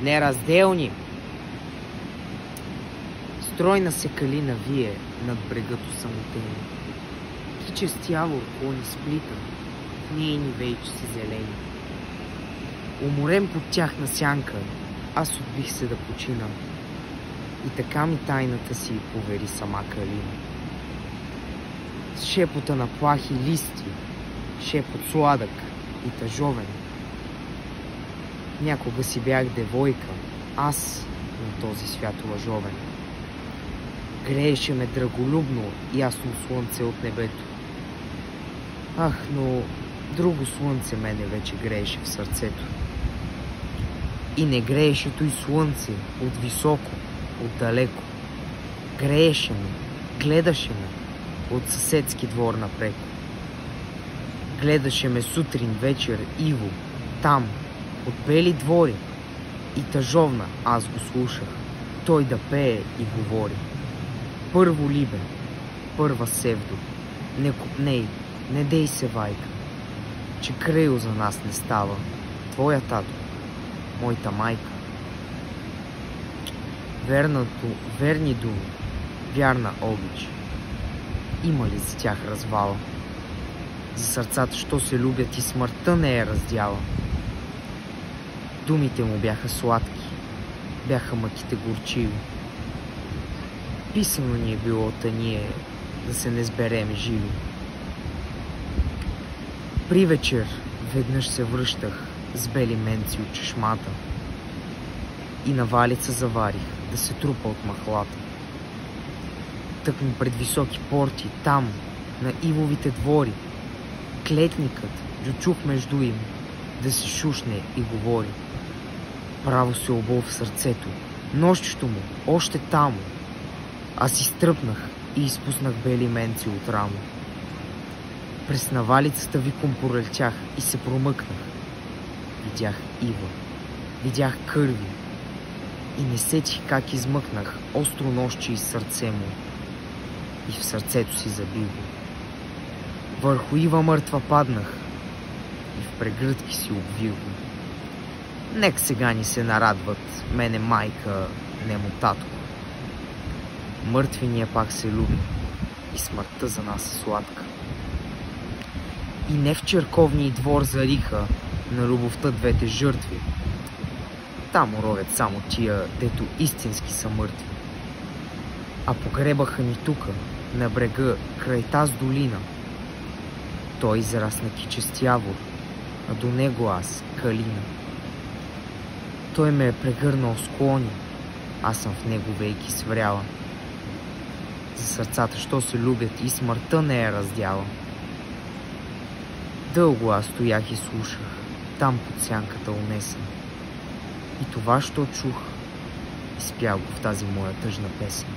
неразделни. Стройна се калина вие над брегато самотени. Кичест явор клони сплитан, в нейни вейчици зелени. Уморен под тяхна сянка, аз отбих се да починам. И така ми тайната си повери сама калина. С шепота на плахи листи, шепот сладък и тъжовен. Някога си бях девойка, аз на този свят лъжовен. Грееше ме драголюбно ясно слънце от небето. Ах, но друго слънце мене вече грееше в сърцето. И не грееше той слънце от високо, от далеко. Грееше ме, гледаше ме от съседски двор напред. Гледаше ме сутрин, вечер, Иво, там, от бели двори. И тъжовна аз го слушах, той да пее и говори. Първо либе, първа севдо, не купней, не дей се, вайка, че крайо за нас не става, твоя тато, моята майка. Верни думи, вярна обич, има ли за тях развала? За сърцата, що се любят и смъртта не е раздяла. Думите му бяха сладки, бяха мъките горчиви. Писано ни е било ние да се не сбереме живи. При вечер веднъж се връщах с бели менци от чешмата и на валица заварих да се трупа от махлата. Тъкмо пред високи порти, там, на Ивовите двори, клетникът дючух между им да се шушне и говори. Право се обол в сърцето, нощчето му още тамо. Аз изтръпнах и изпуснах бели менци от рамо. През навалицата виком пролетях и се промъкнах. Видях Ива, видях кърви и не сетих как измъкнах остро нощче из сърце му и в сърцето си забил. Върху Ива мъртва паднах и в прегръдки си обвил. Нек сега ни се нарадват мене майка, немо татко. Мъртви ние пак се любим и смъртта за нас е сладка. И не в черковния двор зариха на любовта двете жертви. Там ровят само тия, дето истински са мъртви. А погребаха ни тука, на брега, край таз долина. Той израсна кичест явор, а до него аз калина. Той ме е прегърнал склони, аз съм в него вейки свряла. За сърцата, що се любят и смъртта не е раздяла. Дълго аз стоях и слушах, там под сянката унесен. И това, що чух, изпях го в тази моя тъжна песен.